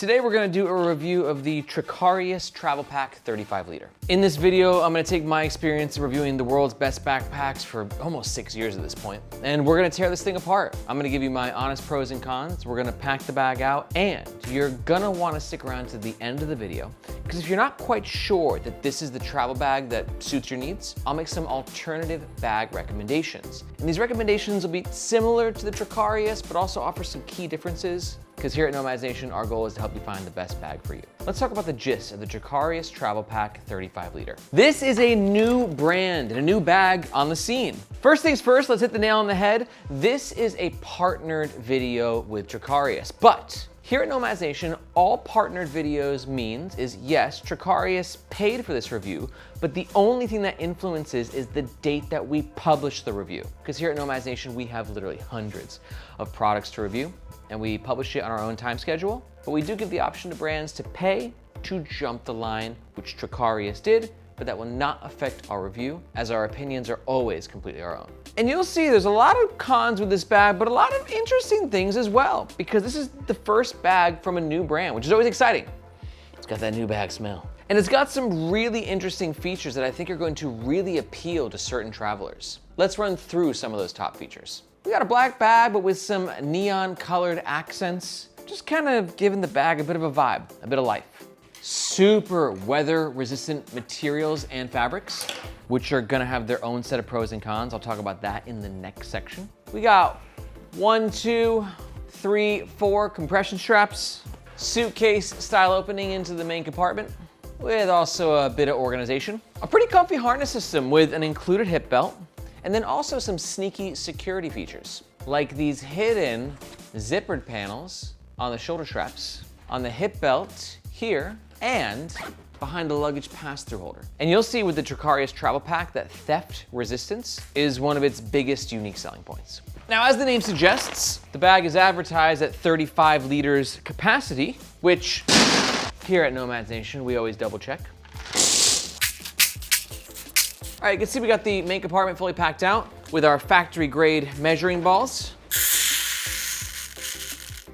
Today we're gonna do a review of the Trekarius Travel Pack 35 liter. In this video, I'm gonna take my experience reviewing the world's best backpacks for almost 6 years at this point, and we're gonna tear this thing apart. I'm gonna give you my honest pros and cons, we're gonna pack the bag out, and you're gonna wanna stick around to the end of the video, because if you're not quite sure that this is the travel bag that suits your needs, I'll make some alternative bag recommendations. And these recommendations will be similar to the Trekarius, but also offer some key differences, because here at Nomads Nation, our goal is to help you find the best bag for you. Let's talk about the gist of the Trekarius Travel Pack 35 liter. This is a new brand and a new bag on the scene. First things first, let's hit the nail on the head. This is a partnered video with Trekarius, but here at Nomads Nation, all partnered videos means is yes, Trekarius paid for this review, but the only thing that influences is the date that we publish the review. Because here at Nomads Nation, we have literally hundreds of products to review, and we publish it on our own time schedule, but we do give the option to brands to pay to jump the line, which Trekarius did, but that will not affect our review, as our opinions are always completely our own. And you'll see there's a lot of cons with this bag, but a lot of interesting things as well, because this is the first bag from a new brand, which is always exciting. It's got that new bag smell. And it's got some really interesting features that I think are going to really appeal to certain travelers. Let's run through some of those top features. We got a black bag, but with some neon colored accents, just kind of giving the bag a bit of a vibe, a bit of life. Super weather resistant materials and fabrics, which are gonna have their own set of pros and cons. I'll talk about that in the next section. We got 1, 2, 3, 4 compression straps, suitcase style opening into the main compartment, with also a bit of organization. A pretty comfy harness system with an included hip belt, and then also some sneaky security features, like these hidden zippered panels on the shoulder straps, on the hip belt here, and behind the luggage pass-through holder. And you'll see with the Trekarius Travel Pack that theft resistance is one of its biggest unique selling points. Now, as the name suggests, the bag is advertised at 35 liters capacity, which here at Nomads Nation, we always double check. All right, you can see we got the main compartment fully packed out with our factory grade measuring balls.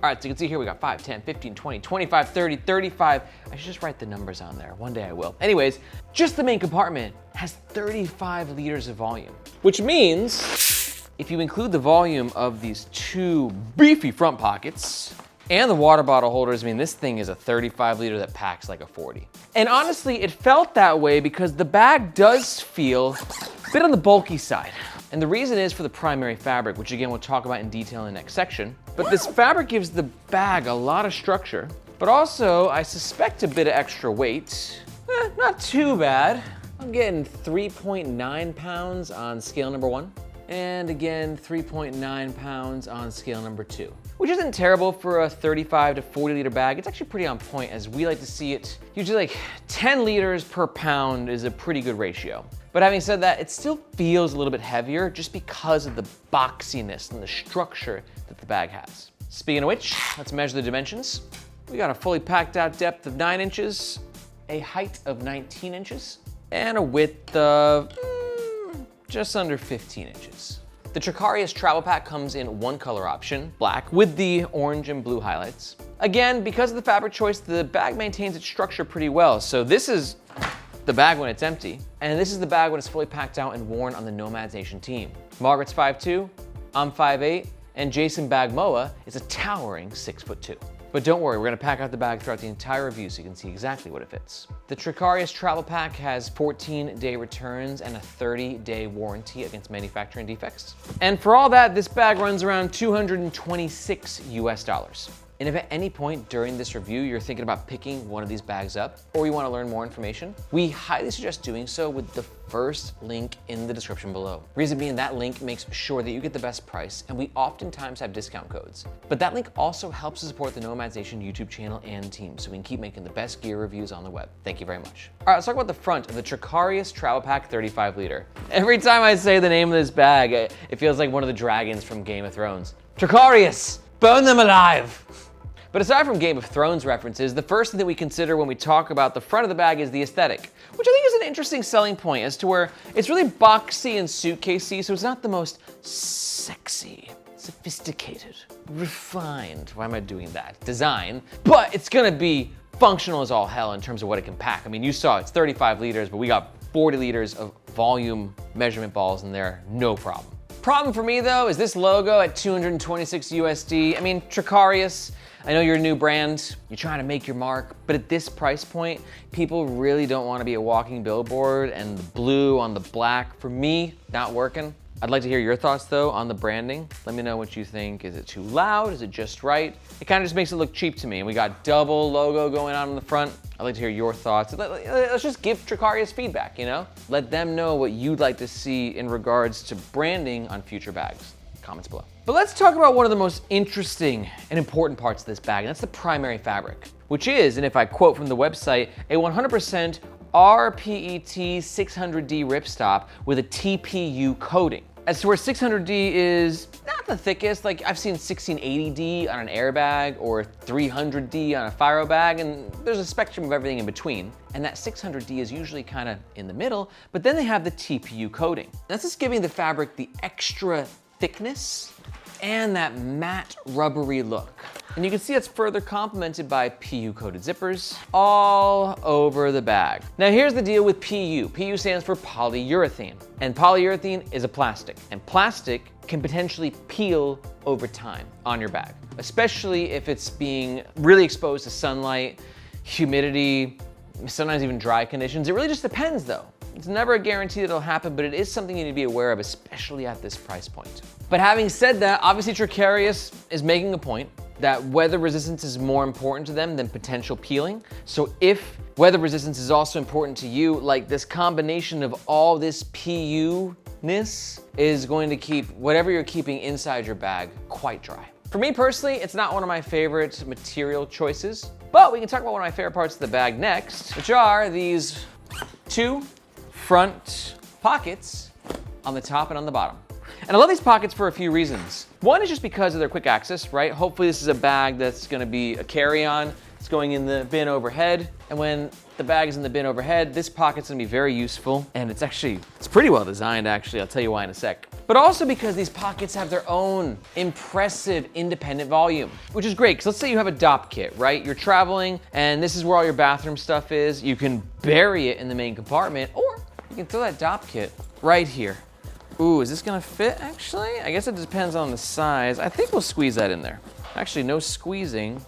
All right, so you can see here we got 5, 10, 15, 20, 25, 30, 35. I should just write the numbers on there. One day I will. Anyways, just the main compartment has 35 liters of volume, which means if you include the volume of these two beefy front pockets and the water bottle holders, I mean, this thing is a 35 liter that packs like a 40. And honestly, it felt that way because the bag does feel a bit on the bulky side. And the reason is for the primary fabric, which again, we'll talk about in detail in the next section. But this fabric gives the bag a lot of structure, but also I suspect a bit of extra weight. Not too bad. I'm getting 3.9 pounds on scale number 1. And again, 3.9 pounds on scale number 2, which isn't terrible for a 35 to 40 liter bag. It's actually pretty on point, as we like to see it. Usually like 10 liters per pound is a pretty good ratio. But having said that, it still feels a little bit heavier just because of the boxiness and the structure that the bag has. Speaking of which, let's measure the dimensions. We got a fully packed out depth of 9 inches, a height of 19 inches, and a width of just under 15 inches. The Trekarius Travel Pack comes in one color option, black, with the orange and blue highlights. Again, because of the fabric choice, the bag maintains its structure pretty well. So this is the bag when it's empty, and this is the bag when it's fully packed out and worn on the Nomads Nation team. Margaret's 5'2", I'm 5'8", and Jason Bagmoa is a towering 6'2". But don't worry, we're gonna pack out the bag throughout the entire review so you can see exactly what it fits. The Trekarius Travel Pack has 14-day returns and a 30-day warranty against manufacturing defects. And for all that, this bag runs around $226 US. And if at any point during this review you're thinking about picking one of these bags up, or you wanna learn more information, we highly suggest doing so with the first link in the description below. Reason being, that link makes sure that you get the best price, and we oftentimes have discount codes. But that link also helps to support the Nomads Nation YouTube channel and team, so we can keep making the best gear reviews on the web. Thank you very much. All right, let's talk about the front of the Trekarius Travel Pack 35 liter. Every time I say the name of this bag, it feels like one of the dragons from Game of Thrones. Trekarius, burn them alive. But aside from Game of Thrones references, the first thing that we consider when we talk about the front of the bag is the aesthetic, which I think is an interesting selling point as to where it's really boxy and suitcasey, so it's not the most sexy. It's sophisticated, refined, why am I doing that? Design, but it's gonna be functional as all hell in terms of what it can pack. I mean, you saw it's 35 liters, but we got 40 liters of volume measurement balls in there, no problem. Problem for me though is this logo at 226 USD. I mean, Trekarius, I know you're a new brand, you're trying to make your mark, but at this price point, people really don't want to be a walking billboard, and the blue on the black, for me, not working. I'd like to hear your thoughts though on the branding. Let me know what you think. Is it too loud? Is it just right? It kind of just makes it look cheap to me. And we got double logo going on in the front. I'd like to hear your thoughts. Let's just give Trekarius feedback, you know? Let them know what you'd like to see in regards to branding on future bags. Comments below. But let's talk about one of the most interesting and important parts of this bag, and that's the primary fabric, which is, and if I quote from the website, a 100% RPET 600D ripstop with a TPU coating. As to where 600D is not the thickest, like I've seen 1680D on an airbag or 300D on a Firo bag, and there's a spectrum of everything in between. And that 600D is usually kind of in the middle, but then they have the TPU coating. That's just giving the fabric the extra thickness and that matte rubbery look. And you can see it's further complemented by PU coated zippers all over the bag. Now here's the deal with PU. PU stands for polyurethane, and polyurethane is a plastic, and plastic can potentially peel over time on your bag, especially if it's being really exposed to sunlight, humidity, sometimes even dry conditions. It really just depends though. It's never a guarantee that it'll happen, but it is something you need to be aware of, especially at this price point. But having said that, obviously Trekarius is making a point that weather resistance is more important to them than potential peeling. So if weather resistance is also important to you, like this combination of all this PU-ness is going to keep whatever you're keeping inside your bag quite dry. For me personally, it's not one of my favorite material choices, but we can talk about one of my favorite parts of the bag next, which are these two front pockets on the top and on the bottom. And I love these pockets for a few reasons. One is just because of their quick access, right? Hopefully this is a bag that's gonna be a carry-on. It's going in the bin overhead. And when the bag is in the bin overhead, this pocket's gonna be very useful. And it's pretty well designed actually. I'll tell you why in a sec. But also because these pockets have their own impressive independent volume, which is great. Because let's say you have a DOP kit, right? You're traveling and this is where all your bathroom stuff is. You can bury it in the main compartment, or you can throw that DOP kit right here. Ooh, is this gonna fit actually? I guess it depends on the size. I think we'll squeeze that in there. Actually, no squeezing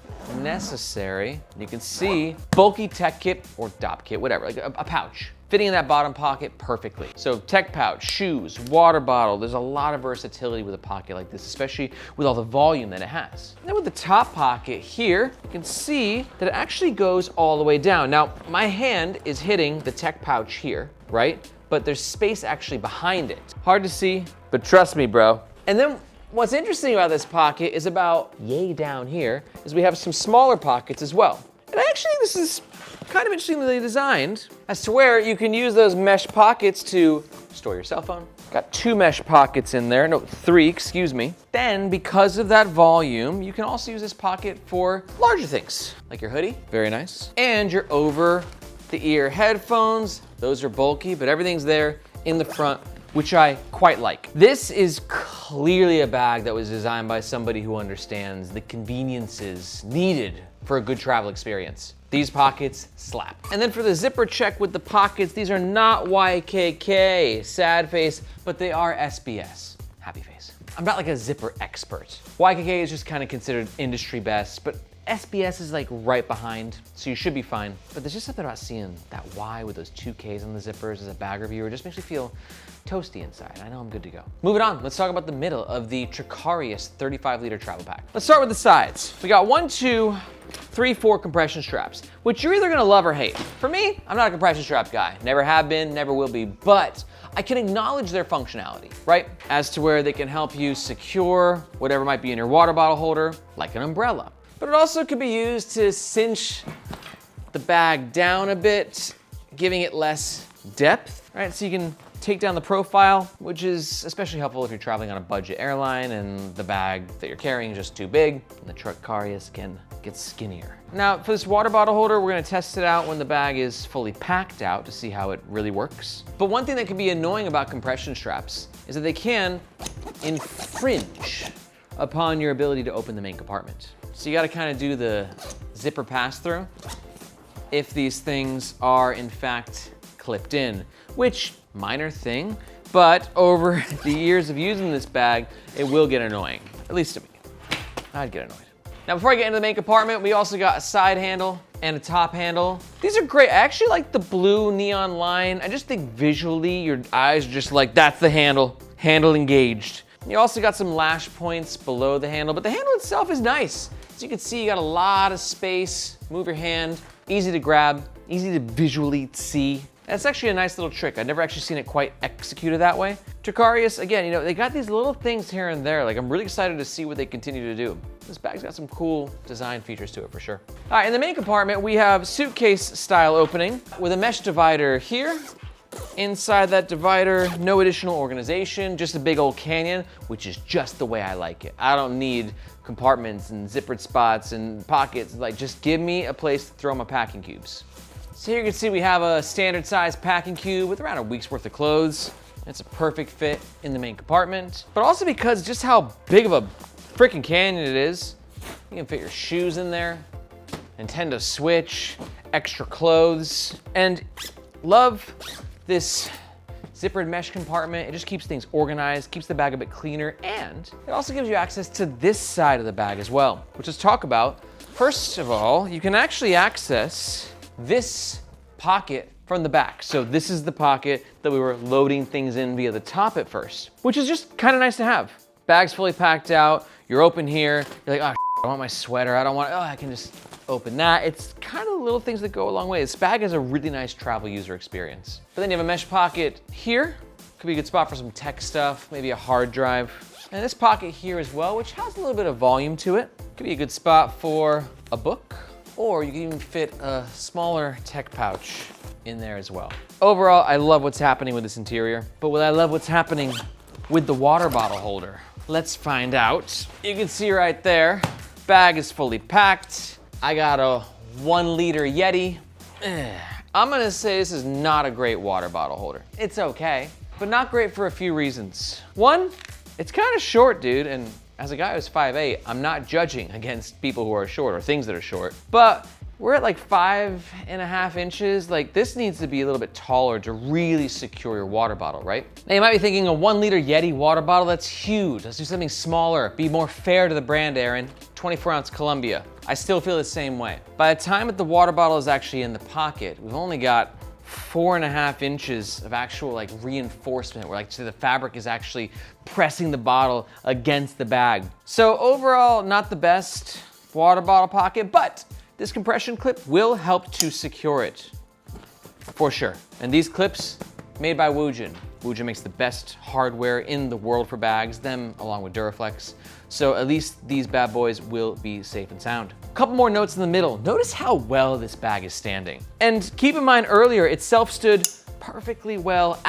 necessary. You can see bulky tech kit or DOP kit, whatever, like a pouch, fitting in that bottom pocket perfectly. So tech pouch, shoes, water bottle, there's a lot of versatility with a pocket like this, especially with all the volume that it has. And then with the top pocket here, you can see that it actually goes all the way down. Now, my hand is hitting the tech pouch here, right? But there's space actually behind it. Hard to see, but trust me, bro. And then what's interesting about this pocket is about yay down here is we have some smaller pockets as well. And actually this is kind of interestingly designed as to where you can use those mesh pockets to store your cell phone. Got 2 mesh pockets in there, no, 3, excuse me. Then because of that volume, you can also use this pocket for larger things, like your hoodie, very nice, and your over the ear headphones. Those are bulky, but everything's there in the front, which I quite like. This is clearly a bag that was designed by somebody who understands the conveniences needed for a good travel experience. These pockets slap. And then for the zipper check with the pockets, these are not YKK, sad face, but they are SBS, happy face. I'm not like a zipper expert. YKK is just kind of considered industry best, but SBS is like right behind, so you should be fine. But there's just something about seeing that Y with those 2 Ks on the zippers as a bag reviewer. It just makes me feel toasty inside. I know I'm good to go. Moving on, let's talk about the middle of the Trekarius 35-liter travel pack. Let's start with the sides. We got 1, 2, 3, 4 compression straps, which you're either gonna love or hate. For me, I'm not a compression strap guy. Never have been, never will be, but I can acknowledge their functionality, right? As to where they can help you secure whatever might be in your water bottle holder, like an umbrella. But it also could be used to cinch the bag down a bit, giving it less depth, right? So you can take down the profile, which is especially helpful if you're traveling on a budget airline and the bag that you're carrying is just too big, and the Trekarius can get skinnier. Now, for this water bottle holder, we're gonna test it out when the bag is fully packed out to see how it really works. But one thing that can be annoying about compression straps is that they can infringe upon your ability to open the main compartment. So you gotta kind of do the zipper pass-through if these things are in fact clipped in, which minor thing, but over the years of using this bag, it will get annoying, at least to me. I'd get annoyed. Now before I get into the main compartment, we also got a side handle and a top handle. These are great. I actually like the blue neon line. I just think visually your eyes are just like, that's the handle engaged. You also got some lash points below the handle, but the handle itself is nice. As you can see, you got a lot of space. Move your hand, easy to grab, easy to visually see. That's actually a nice little trick. I've never actually seen it quite executed that way. Trekarius, again, you know, they got these little things here and there. Like, I'm really excited to see what they continue to do. This bag's got some cool design features to it for sure. All right, in the main compartment, we have suitcase style opening with a mesh divider here. Inside that divider, no additional organization, just a big old canyon, which is just the way I like it. I don't need compartments and zippered spots and pockets. Like, just give me a place to throw my packing cubes. So here you can see we have a standard size packing cube with around a week's worth of clothes. It's a perfect fit in the main compartment, but also because just how big of a freaking canyon it is. You can fit your shoes in there, Nintendo Switch, extra clothes, and love this zippered mesh compartment. It just keeps things organized, keeps the bag a bit cleaner, and it also gives you access to this side of the bag as well, which let's talk about. First of all, you can actually access this pocket from the back. So this is the pocket that we were loading things in via the top at first, which is just kind of nice to have. Bag's fully packed out, you're open here, you're like, oh, I want my sweater, I don't want, I can just open that. It's kind of the little things that go a long way. This bag has a really nice travel user experience. But then you have a mesh pocket here. Could be a good spot for some tech stuff, maybe a hard drive. And this pocket here as well, which has a little bit of volume to it. Could be a good spot for a book, or you can even fit a smaller tech pouch in there as well. Overall, I love what's happening with this interior, but I love what's happening with the water bottle holder. Let's find out. You can see right there, bag is fully packed. I got a 1 liter Yeti. I'm gonna say this is not a great water bottle holder. It's okay, but not great for a few reasons. One, it's kind of short, dude, and as a guy who's 5'8", I'm not judging against people who are short or things that are short, but we're at like 5.5 inches. Like, this needs to be a little bit taller to really secure your water bottle, right? Now you might be thinking a 1 liter Yeti water bottle, that's huge. Let's do something smaller, be more fair to the brand, Aaron. 24 ounce Columbia. I still feel the same way. By the time that the water bottle is actually in the pocket, we've only got 4.5 inches of actual like reinforcement where like so the fabric is actually pressing the bottle against the bag. So overall, not the best water bottle pocket, but this compression clip will help to secure it for sure. And these clips made by Woojin. Woojin makes the best hardware in the world for bags, them along with Duraflex. So at least these bad boys will be safe and sound. A couple more notes in the middle. Notice how well this bag is standing. And keep in mind earlier, it self-stood perfectly well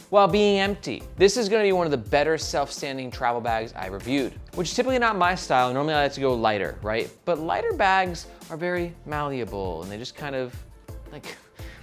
while being empty. This is gonna be one of the better self-standing travel bags I reviewed, which is typically not my style. Normally I like to go lighter, right? But lighter bags are very malleable and they just kind of like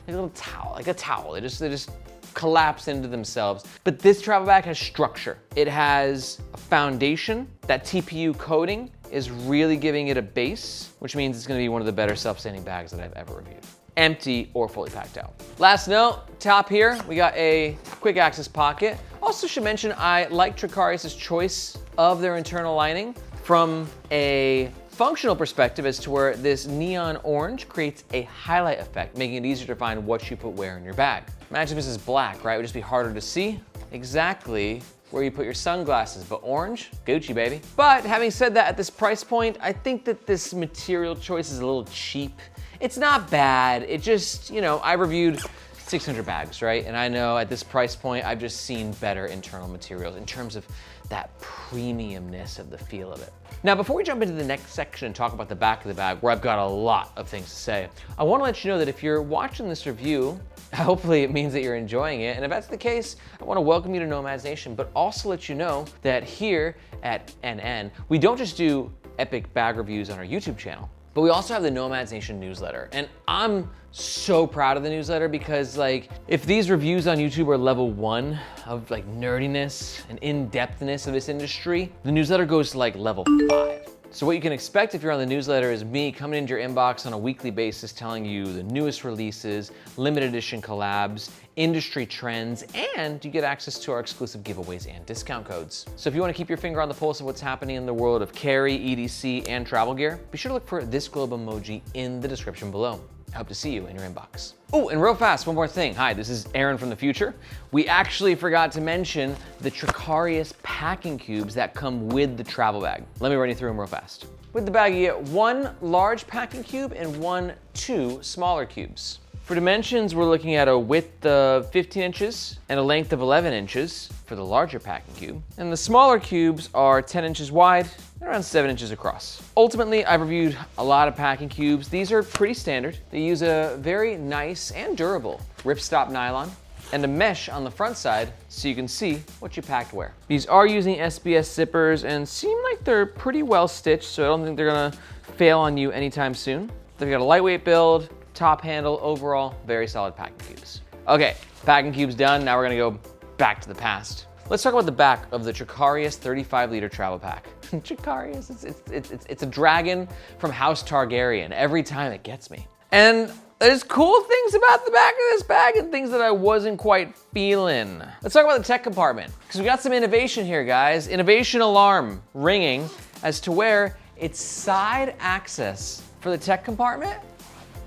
a little towel, like a towel. They just collapse into themselves. But this travel bag has structure. It has a foundation. That TPU coating is really giving it a base, which means it's gonna be one of the better self-standing bags that I've ever reviewed. Empty or fully packed out. Last note, top here, we got a quick access pocket. Also should mention, I like Trekarius' choice of their internal lining from a functional perspective as to where this neon orange creates a highlight effect, making it easier to find what you put where in your bag. Imagine if this is black, right? It would just be harder to see exactly where you put your sunglasses, but orange, Gucci, baby. But having said that, at this price point, I think that this material choice is a little cheap. It's not bad, it just, you know, I reviewed 600 bags, right? And I know at this price point, I've just seen better internal materials in terms of that premiumness of the feel of it. Now, before we jump into the next section and talk about the back of the bag, where I've got a lot of things to say, I wanna let you know that if you're watching this review, hopefully it means that you're enjoying it. And if that's the case, I wanna welcome you to Nomad's Nation, but also let you know that here at NN, we don't just do epic bag reviews on our YouTube channel. But we also have the Nomads Nation newsletter. And I'm so proud of the newsletter because like, if these reviews on YouTube are level 1 of like nerdiness and in-depthness of this industry, the newsletter goes to like level 5. So what you can expect if you're on the newsletter is me coming into your inbox on a weekly basis telling you the newest releases, limited edition collabs, industry trends, and you get access to our exclusive giveaways and discount codes. So if you want to keep your finger on the pulse of what's happening in the world of carry, EDC, and travel gear, be sure to look for this globe emoji in the description below. I hope to see you in your inbox. Oh, and real fast, one more thing. Hi, this is Aaron from the future. We actually forgot to mention the Trekarius packing cubes that come with the travel bag. Let me run you through them real fast. With the bag, you get 1 large packing cube and 2 smaller cubes. For dimensions, we're looking at a width of 15 inches and a length of 11 inches for the larger packing cube. And the smaller cubes are 10 inches wide and around 7 inches across. Ultimately, I've reviewed a lot of packing cubes. These are pretty standard. They use a very nice and durable ripstop nylon and a mesh on the front side so you can see what you packed where. These are using SBS zippers and seem like they're pretty well stitched, so I don't think they're gonna fail on you anytime soon. They've got a lightweight build, top handle, overall, very solid packing cubes. Okay, packing cubes done. Now we're gonna go back to the past. Let's talk about the back of the Trekarius 35-liter travel pack. Trekarius, it's a dragon from House Targaryen. Every time it gets me. And there's cool things about the back of this bag and things that I wasn't quite feeling. Let's talk about the tech compartment, because we got some innovation here, guys. Innovation alarm ringing as to where it's side access for the tech compartment,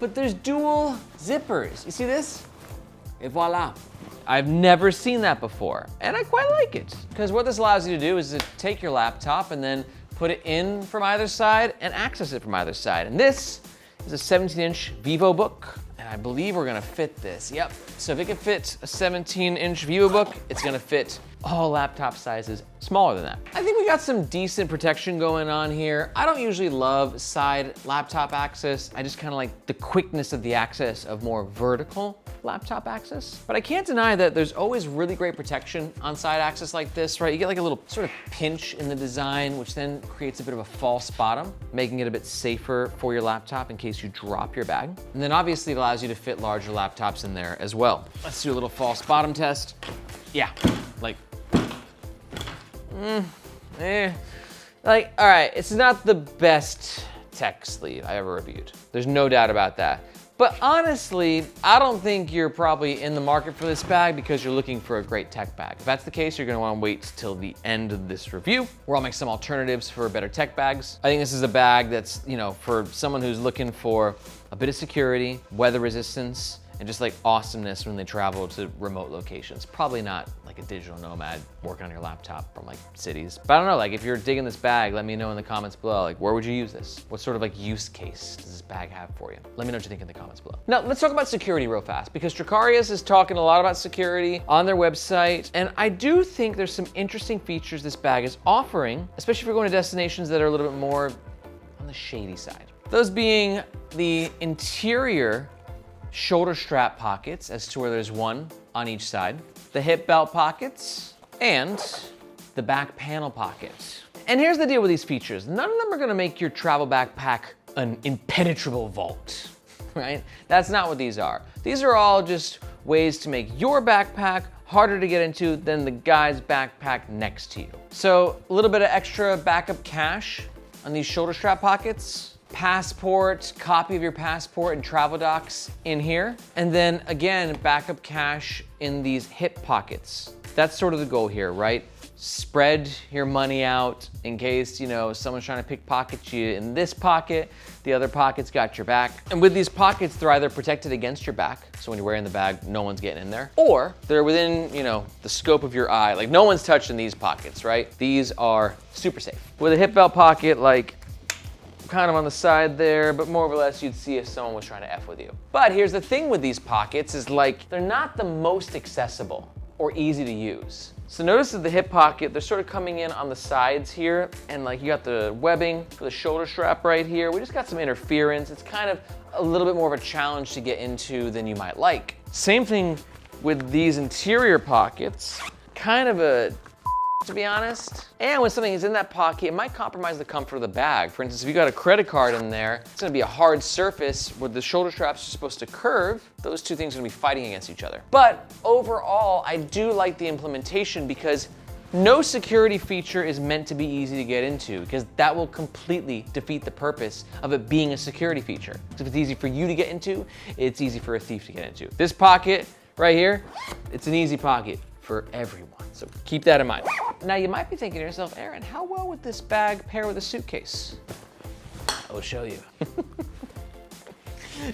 but there's dual zippers. You see this? Et voila. I've never seen that before, and I quite like it, because what this allows you to do is to take your laptop and then put it in from either side and access it from either side. And this is a 17-inch VivoBook, and I believe we're gonna fit this. Yep, so if it can fit a 17-inch VivoBook, it's gonna fit all laptop sizes smaller than that. I think we got some decent protection going on here. I don't usually love side laptop access. I just kind of like the quickness of the access of more vertical laptop access. But I can't deny that there's always really great protection on side access like this, right? You get like a little sort of pinch in the design, which then creates a bit of a false bottom, making it a bit safer for your laptop in case you drop your bag. And then obviously it allows you to fit larger laptops in there as well. Let's do a little false bottom test. Yeah, like, like, all right, it's not the best tech sleeve I ever reviewed. There's no doubt about that. But honestly, I don't think you're probably in the market for this bag because you're looking for a great tech bag. If that's the case, you're gonna wanna wait till the end of this review, where I'll make some alternatives for better tech bags. I think this is a bag that's, you know, for someone who's looking for a bit of security, weather resistance, and just like awesomeness when they travel to remote locations. Probably not like a digital nomad working on your laptop from like cities. But I don't know, like if you're digging this bag, let me know in the comments below, like where would you use this? What sort of like use case does this bag have for you? Let me know what you think in the comments below. Now let's talk about security real fast, because Trekarius is talking a lot about security on their website. And I do think there's some interesting features this bag is offering, especially if you're going to destinations that are a little bit more on the shady side. Those being the interior shoulder strap pockets, as to where there's one on each side, the hip belt pockets, and the back panel pocket. And here's the deal with these features. None of them are gonna make your travel backpack an impenetrable vault, right? That's not what these are. These are all just ways to make your backpack harder to get into than the guy's backpack next to you. So a little bit of extra backup cash on these shoulder strap pockets, passport, copy of your passport and travel docs in here. And then again, backup cash in these hip pockets. That's sort of the goal here, right? Spread your money out in case, you know, someone's trying to pickpocket you in this pocket, the other pocket's got your back. And with these pockets, they're either protected against your back, so when you're wearing the bag, no one's getting in there, or they're within, you know, the scope of your eye. Like no one's touching these pockets, right? These are super safe. With a hip belt pocket, like kind of on the side there, but more or less you'd see if someone was trying to F with you. But here's the thing with these pockets is like, they're not the most accessible or easy to use. So notice that the hip pocket, they're sort of coming in on the sides here, and like you got the webbing for the shoulder strap right here. We just got some interference. It's kind of a little bit more of a challenge to get into than you might like. Same thing with these interior pockets, kind of a to be honest. And when something is in that pocket, it might compromise the comfort of the bag. For instance, if you got a credit card in there, it's gonna be a hard surface where the shoulder straps are supposed to curve. Those two things are gonna be fighting against each other. But overall, I do like the implementation because no security feature is meant to be easy to get into because that will completely defeat the purpose of it being a security feature. If it's easy for you to get into, it's easy for a thief to get into. This pocket right here, it's an easy pocket for everyone. So keep that in mind. Now you might be thinking to yourself, Aaron, how well would this bag pair with a suitcase? I will show you.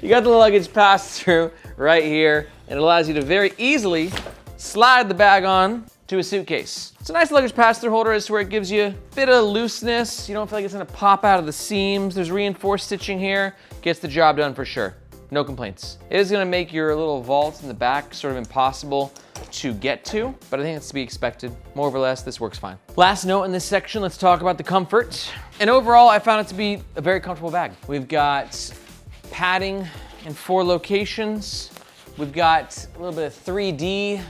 You got the luggage pass-through right here, and it allows you to very easily slide the bag on to a suitcase. It's a nice luggage pass-through holder as to where it gives you a bit of looseness. You don't feel like it's gonna pop out of the seams. There's reinforced stitching here. Gets the job done for sure. No complaints. It is gonna make your little vault in the back sort of impossible to get to, but I think it's to be expected. More or less, this works fine. Last note in this section, let's talk about the comfort. And overall, I found it to be a very comfortable bag. We've got padding in 4 locations. We've got a little bit of 3D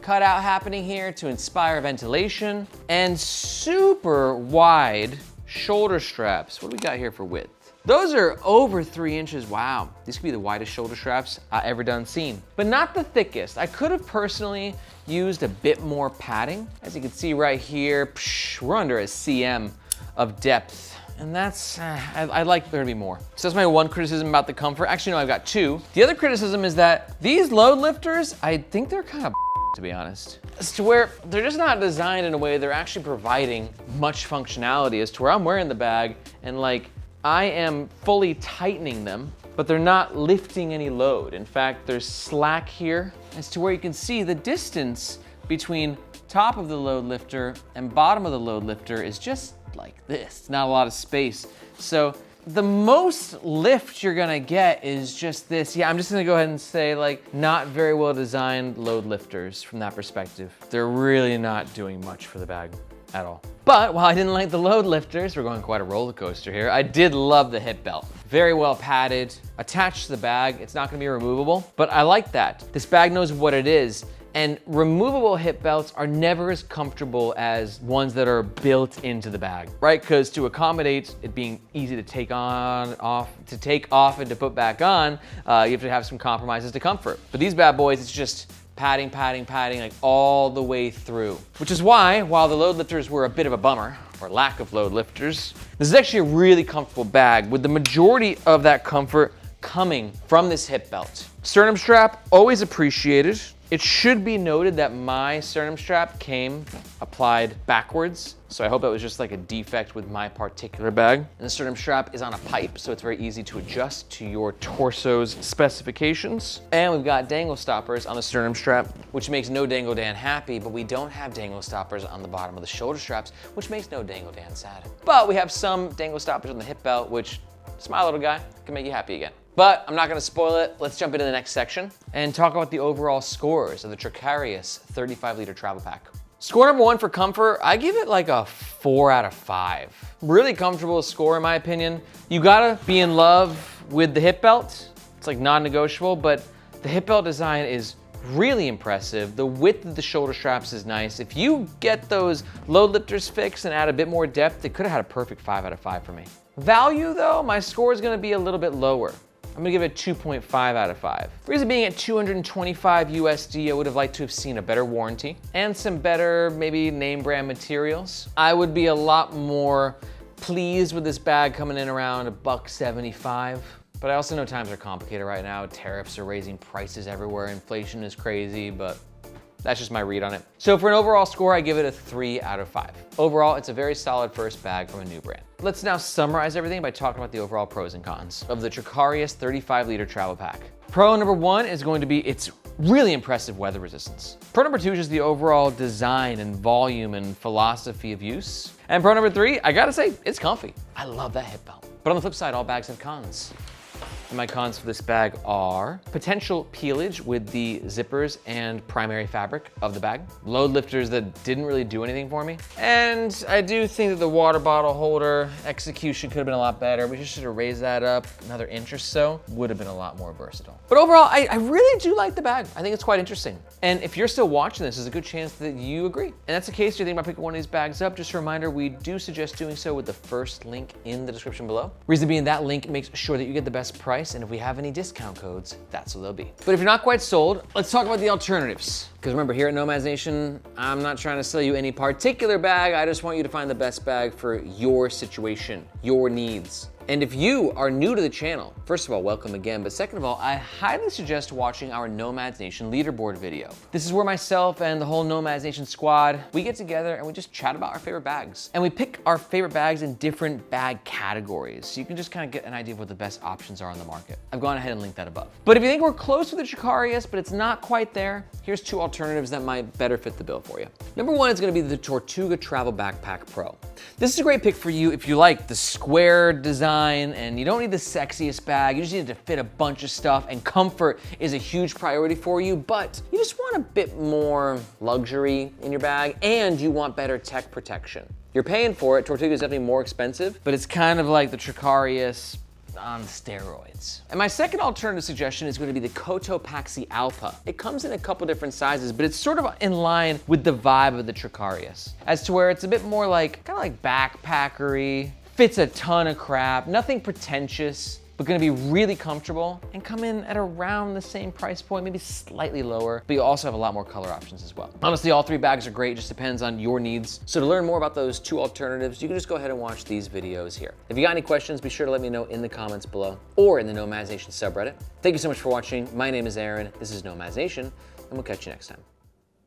cutout happening here to inspire ventilation, and super wide shoulder straps. What do we got here for width? Those are over 3 inches. Wow, these could be the widest shoulder straps I ever done seen, but not the thickest. I could have personally used a bit more padding. As you can see right here, we're under a cm of depth. And that's, I'd like there to be more. So that's my one criticism about the comfort. Actually, no, I've got 2. The other criticism is that these load lifters, I think they're kind of to be honest. As to where they're just not designed in a way they're actually providing much functionality, as to where I'm wearing the bag and like I am fully tightening them, but they're not lifting any load. In fact, there's slack here as to where you can see the distance between top of the load lifter and bottom of the load lifter is just like this, not a lot of space. So the most lift you're gonna get is just this. Yeah, I'm just gonna go ahead and say like not very well designed load lifters from that perspective. They're really not doing much for the bag at all. But while I didn't like the load lifters, we're going quite a roller coaster here, I did love the hip belt. Very well padded, attached to the bag. It's not gonna be removable, but I like that. This bag knows what it is. And removable hip belts are never as comfortable as ones that are built into the bag, right? Because to accommodate it being easy to take off, and to put back on, you have to have some compromises to comfort. But these bad boys, it's just padding, like all the way through. Which is why, while the load lifters were a bit of a bummer, or lack of load lifters, this is actually a really comfortable bag with the majority of that comfort coming from this hip belt. Sternum strap, always appreciated. It should be noted that my sternum strap came applied backwards, so I hope that was just like a defect with my particular bag. And the sternum strap is on a pipe, so it's very easy to adjust to your torso's specifications. And we've got dangle stoppers on the sternum strap, which makes no Dangle Dan happy, but we don't have dangle stoppers on the bottom of the shoulder straps, which makes no Dangle Dan sad. But we have some dangle stoppers on the hip belt, which, smile little guy, can make you happy again. But I'm not gonna spoil it. Let's jump into the next section and talk about the overall scores of the Trekarius 35-liter travel pack. Score number 1 for comfort, I give it like a 4 out of 5. Really comfortable score in my opinion. You gotta be in love with the hip belt. It's like non-negotiable, but the hip belt design is really impressive. The width of the shoulder straps is nice. If you get those load lifters fixed and add a bit more depth, it could have had a perfect 5 out of 5 for me. Value though, my score is gonna be a little bit lower. I'm gonna give it 2.5 out of 5. Reason being at 225 USD, I would have liked to have seen a better warranty and some better, maybe name brand materials. I would be a lot more pleased with this bag coming in around $175. But I also know times are complicated right now. Tariffs are raising prices everywhere. Inflation is crazy, but that's just my read on it. So for an overall score, I give it a 3 out of 5. Overall, it's a very solid first bag from a new brand. Let's now summarize everything by talking about the overall pros and cons of the Trekarius 35-liter travel pack. Pro number 1 is going to be its really impressive weather resistance. Pro number 2 is just the overall design and volume and philosophy of use. And pro number 3, I gotta say, it's comfy. I love that hip belt. But on the flip side, all bags have cons. And my cons for this bag are potential peelage with the zippers and primary fabric of the bag, load lifters that didn't really do anything for me, and I do think that the water bottle holder execution could have been a lot better. We just should have raised that up another inch or so. Would have been a lot more versatile. But overall, I really do like the bag. I think it's quite interesting. And if you're still watching this, there's a good chance that you agree. And that's the case, you're thinking about picking one of these bags up, just a reminder, we do suggest doing so with the first link in the description below. Reason being, that link makes sure that you get the best price, and if we have any discount codes, that's what they'll be. But if you're not quite sold, let's talk about the alternatives. Because remember, here at Nomads Nation, I'm not trying to sell you any particular bag, I just want you to find the best bag for your situation, your needs. And if you are new to the channel, first of all, welcome again, but second of all, I highly suggest watching our Nomads Nation leaderboard video. This is where myself and the whole Nomads Nation squad, we get together and we just chat about our favorite bags. And we pick our favorite bags in different bag categories, so you can just kind of get an idea of what the best options are on the market. I've gone ahead and linked that above. But if you think we're close with the Trekarius, but it's not quite there, here's two alternatives that might better fit the bill for you. Number one is gonna be the Tortuga Travel Backpack Pro. This is a great pick for you if you like the square design and you don't need the sexiest bag, you just need to fit a bunch of stuff, and comfort is a huge priority for you, but you just want a bit more luxury in your bag and you want better tech protection. You're paying for it. Tortuga is definitely more expensive, but it's kind of like the Trekarius on steroids. And my second alternative suggestion is going to be the Cotopaxi Alpha. It comes in a couple different sizes, but it's sort of in line with the vibe of the Trekarius, as to where it's a bit more like, kind of like backpackery, fits a ton of crap, nothing pretentious, but gonna be really comfortable and come in at around the same price point, maybe slightly lower, but you also have a lot more color options as well. Honestly, all three bags are great, just depends on your needs. So to learn more about those two alternatives, you can just go ahead and watch these videos here. If you got any questions, be sure to let me know in the comments below or in the Nomads Nation subreddit. Thank you so much for watching. My name is Aaron, this is Nomads Nation, and we'll catch you next time.